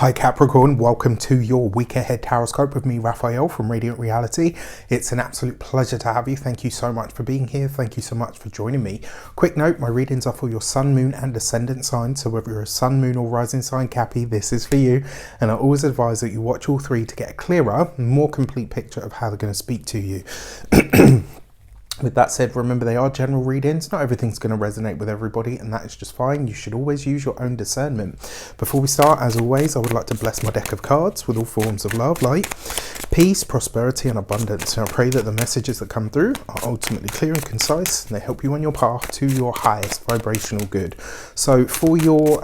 Hi Capricorn, welcome to your week ahead horoscope with me, Raphael from Reydiant Reality. It's an absolute pleasure to have you. Thank you so much for being here. Thank you so much for joining me. Quick note, my readings are for your sun, moon and ascendant sign. So whether you're a sun, moon or rising sign Cappy, this is for you. And I always advise that you watch all three to get a clearer, more complete picture of how they're going to speak to you. With that said, remember they are general readings. Not everything's going to resonate with everybody, and that is just fine. You should always use your own discernment. Before we start, as always, I would like to bless my deck of cards with all forms of love, light, peace, prosperity and abundance. And I pray that the messages that come through are ultimately clear and concise, and they help you on your path to your highest vibrational good. So for your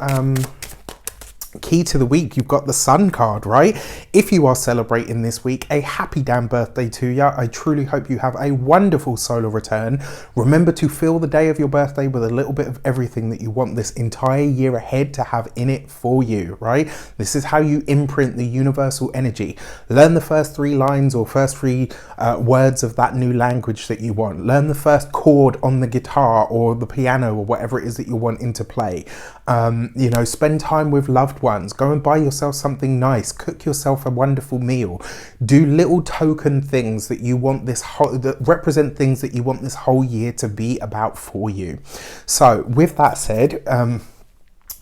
key to the week, you've got the Sun card, right? If you are celebrating this week, a happy damn birthday to you. I truly hope you have a wonderful solar return. Remember to fill the day of your birthday with a little bit of everything that you want this entire year ahead to have in it for you, right? This is how you imprint the universal energy. Learn the first three lines or first three words of that new language that you want. Learn the first chord on the guitar or the piano or whatever it is that you're wanting to play. You know, spend time with loved ones. Go and buy yourself something nice. Cook yourself a wonderful meal. Do little token things that you want this whole, that represent things that you want this whole year to be about for you. So with that said,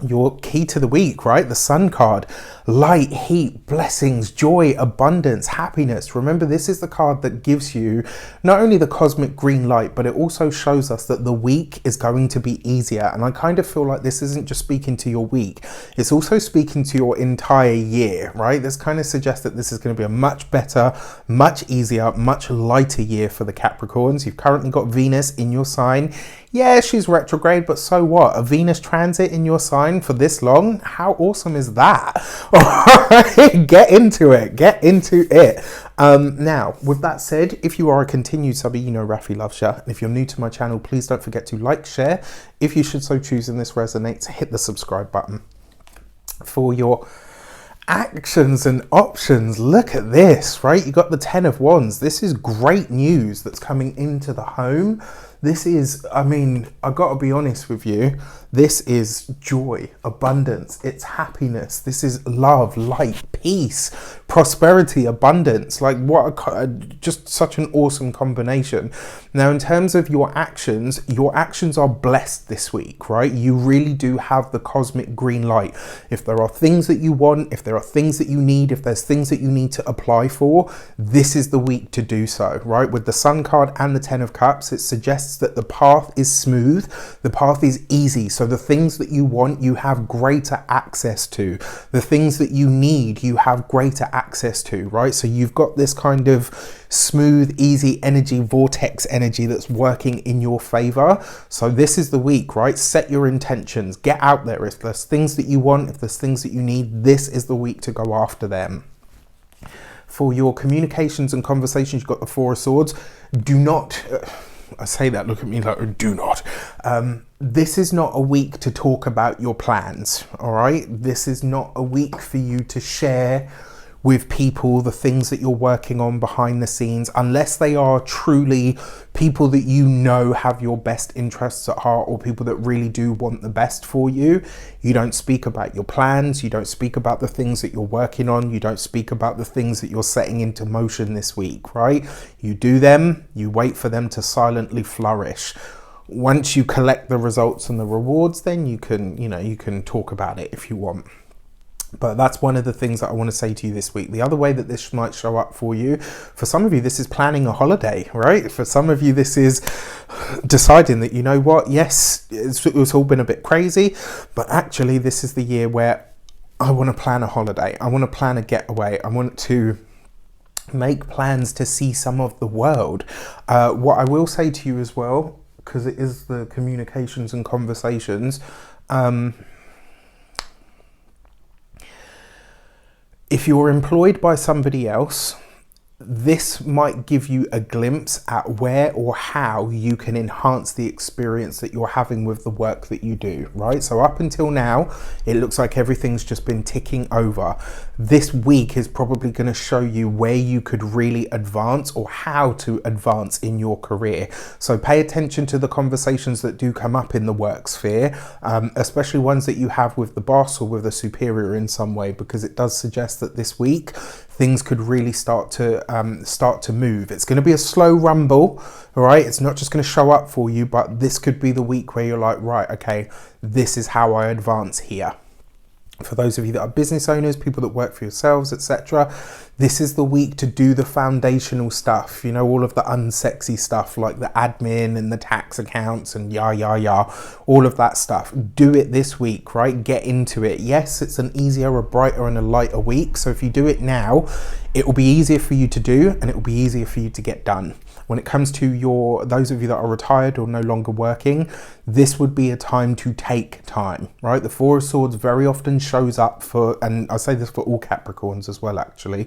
your key to the week, right? The Sun card, light, heat, blessings, joy, abundance, happiness. Remember, this is the card that gives you not only the cosmic green light, but it also shows us that the week is going to be easier. And I kind of feel like this isn't just speaking to your week, it's also speaking to your entire year, right? This kind of suggests that this is going to be a much better, much easier, much lighter year for the Capricorns. You've currently got Venus in your sign. Yeah, she's retrograde, but so what? A Venus transit in your sign for this long? How awesome is that? All right, get into it. Get into it. Now, with that said, if you are a continued subby, you know Rafi loves you. And if you're new to my channel, please don't forget to like, share. If you should so choose and this resonates, hit the subscribe button. For your actions and options, look at this, right? You got the 10 of Wands. This is great news that's coming into the home. This is, I mean, I gotta be honest with you, this is joy, abundance, it's happiness, this is love, light, peace, prosperity, abundance. Like what just such an awesome combination. Now in terms of your actions are blessed this week, right? You really do have the cosmic green light. If there are things that you want, if there are things that you need, if there's things that you need to apply for, this is the week to do so, right? With the Sun card and the 10 of Cups, it suggests that the path is smooth, the path is easy. So the things that you want, you have greater access to. The things that you need, you have greater access to, right? So you've got this kind of smooth, easy energy, vortex energy that's working in your favor. So this is the week, right? Set your intentions, get out there. If there's things that you want, if there's things that you need, this is the week to go after them. For your communications and conversations, you've got the Four of Swords. Do not... I say that, look at me like, do not. This is not a week to talk about your plans, all right? This is not a week for you to share with people the things that you're working on behind the scenes, unless they are truly people that you know have your best interests at heart, or people that really do want the best for you. You don't speak about your plans, you don't speak about the things that you're working on, you don't speak about the things that you're setting into motion this week, right? You do them, you wait for them to silently flourish. Once you collect the results and the rewards, then you can talk about it if you want. But that's one of the things that I want to say to you this week. The other way that this might show up for you, for some of you, this is planning a holiday, right? For some of you, this is deciding that, you know what, yes, it's all been a bit crazy, but actually this is the year where I want to plan a holiday. I want to plan a getaway. I want to make plans to see some of the world. What I will say to you as well, because it is the communications and conversations, if you're employed by somebody else, this might give you a glimpse at where or how you can enhance the experience that you're having with the work that you do, right? So up until now, it looks like everything's just been ticking over. This week is probably going to show you where you could really advance or how to advance in your career. So pay attention to the conversations that do come up in the work sphere, especially ones that you have with the boss or with a superior in some way, because it does suggest that this week things could really start to move. It's going to be a slow rumble, all right? It's not just going to show up for you, but this could be the week where you're like, right, okay, this is how I advance here. For those of you that are business owners, people that work for yourselves, etc., this is the week to do the foundational stuff, you know, all of the unsexy stuff like the admin and the tax accounts and all of that stuff. Do it this week, right? Get into it. Yes, it's an easier, a brighter and a lighter week. So if you do it now, it will be easier for you to do and it will be easier for you to get done. When it comes to those of you that are retired or no longer working, this would be a time to take time, right? The Four of Swords very often shows up for, and I say this for all Capricorns as well, actually.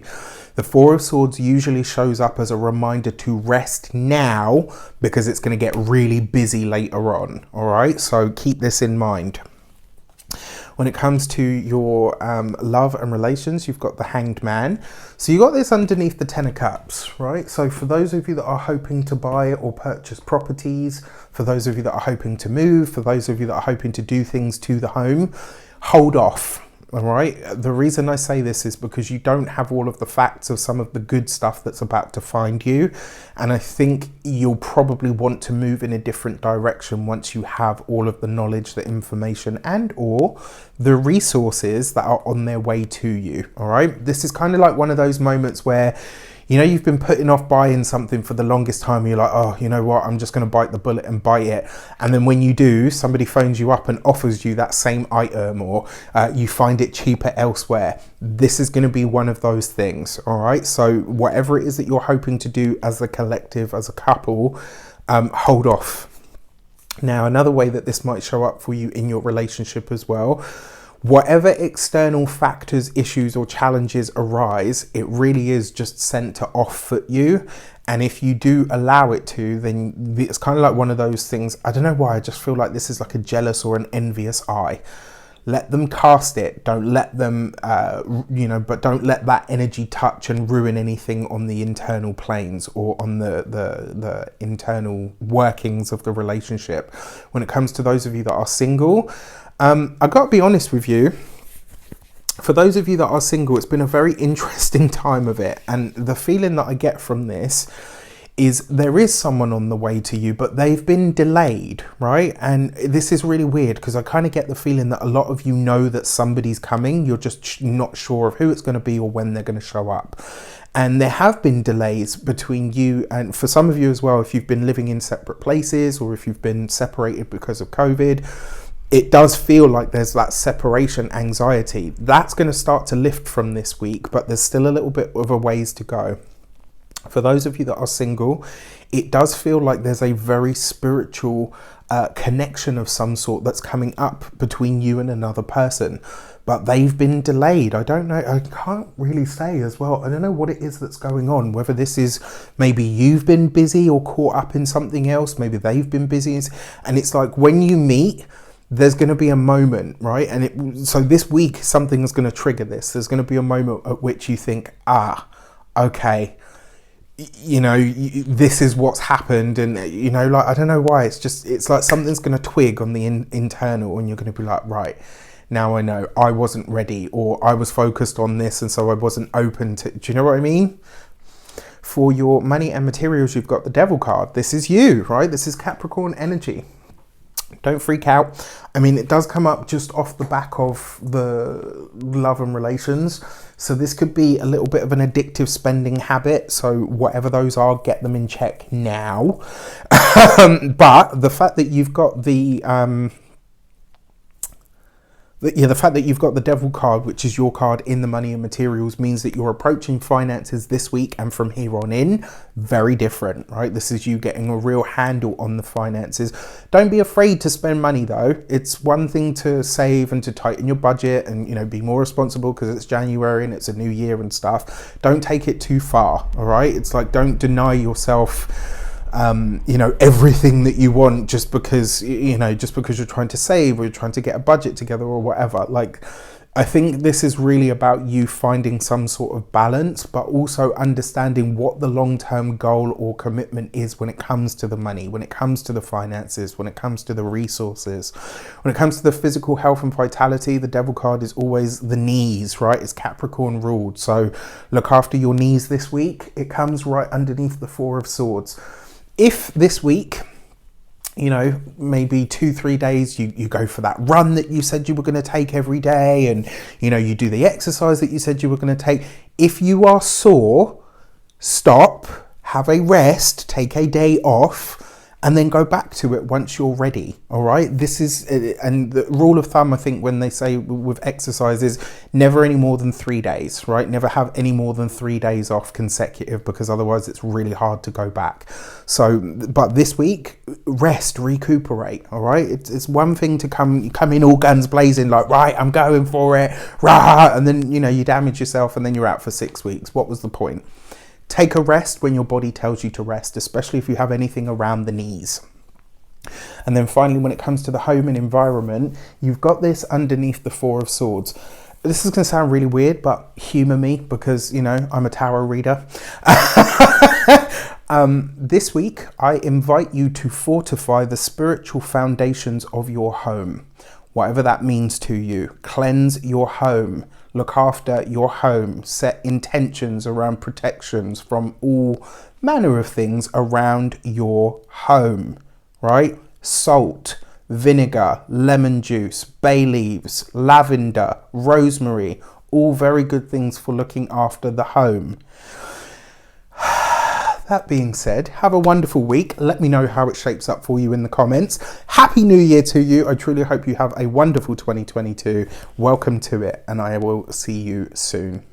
The Four of Swords usually shows up as a reminder to rest now because it's going to get really busy later on, all right? So keep this in mind. When it comes to your love and relations, you've got the Hanged Man. So you got this underneath the Ten of Cups, right? So for those of you that are hoping to buy or purchase properties, for those of you that are hoping to move, for those of you that are hoping to do things to the home, hold off. All right. The reason I say this is because you don't have all of the facts of some of the good stuff that's about to find you. And I think you'll probably want to move in a different direction once you have all of the knowledge, the information and or the resources that are on their way to you. All right. This is kind of like one of those moments where, you know, you've been putting off buying something for the longest time. You're like, oh, you know what? I'm just going to bite the bullet and buy it. And then when you do, somebody phones you up and offers you that same item, or you find it cheaper elsewhere. This is going to be one of those things. All right. So whatever it is that you're hoping to do as a collective, as a couple, hold off. Now, another way that this might show up for you in your relationship as well, whatever external factors, issues or challenges arise, it really is just sent to off-foot you. And if you do allow it to, then it's kind of like one of those things. I don't know why, I just feel like this is like a jealous or an envious eye. Let them cast it. Don't let them, but don't let that energy touch and ruin anything on the internal planes or on the internal workings of the relationship. When it comes to those of you that are single, I got to be honest with you. For those of you that are single, it's been a very interesting time of it. And the feeling that I get from this is there is someone on the way to you, but they've been delayed, right? And this is really weird because I kind of get the feeling that a lot of you know that somebody's coming. You're just not sure of who it's going to be or when they're going to show up. And there have been delays between you and for some of you as well, if you've been living in separate places or if you've been separated because of COVID, it does feel like there's that separation anxiety. That's going to start to lift from this week, but there's still a little bit of a ways to go. For those of you that are single, it does feel like there's a very spiritual connection of some sort that's coming up between you and another person, but they've been delayed. I don't know. I can't really say as well. I don't know what it is that's going on, whether this is maybe you've been busy or caught up in something else. Maybe they've been busy. And it's like when you meet, there's going to be a moment, right? And so this week, something's going to trigger this. There's going to be a moment at which you think, okay, this is what's happened. And, like, I don't know why. It's like something's going to twig on the internal and you're going to be like, right, now I know I wasn't ready or I was focused on this and so I wasn't open to, do you know what I mean? For your money and materials, you've got the Devil card. This is you, right? This is Capricorn energy. Don't freak out. I mean, it does come up just off the back of the love and relations. So this could be a little bit of an addictive spending habit. So whatever those are, get them in check now. But the fact that you've got the the fact that you've got the Devil card, which is your card in the money and materials, means that you're approaching finances this week and from here on in very different, right? This is you getting a real handle on the finances. Don't be afraid to spend money though. It's one thing to save and to tighten your budget and, you know, be more responsible because it's January and it's a new year and stuff. Don't take it too far, all right? It's like, don't deny yourself you know, everything that you want just because, you know, just because you're trying to save or you're trying to get a budget together or whatever. Like, I think this is really about you finding some sort of balance, but also understanding what the long-term goal or commitment is when it comes to the money, when it comes to the finances, when it comes to the resources, when it comes to the physical health and vitality. The Devil card is always the knees, right? It's Capricorn ruled. So look after your knees this week. It comes right underneath the Four of Swords. If this week, you know, maybe 2-3 days, you go for that run that you said you were going to take every day, and, you know, you do the exercise that you said you were going to take. If you are sore, stop, have a rest, take a day off, and then go back to it once you're ready. All right. This is, and the rule of thumb, I think, when they say with exercise is never any more than 3 days, right? Never have any more than 3 days off consecutive, because otherwise it's really hard to go back. So, but this week, rest, recuperate. All right. It's one thing to come in all guns blazing, like, right, I'm going for it, rah, and then, you know, you damage yourself and then you're out for 6 weeks. What was the point? Take a rest when your body tells you to rest, especially if you have anything around the knees. And then finally, when it comes to the home and environment, you've got this underneath the Four of Swords. This is going to sound really weird, but humor me because, you know, I'm a tarot reader. This week, I invite you to fortify the spiritual foundations of your home, whatever that means to you. Cleanse your home. Look after your home, set intentions around protections from all manner of things around your home, right? Salt, vinegar, lemon juice, bay leaves, lavender, rosemary, all very good things for looking after the home. That being said, have a wonderful week. Let me know how it shapes up for you in the comments. Happy New Year to you. I truly hope you have a wonderful 2022. Welcome to it, and I will see you soon.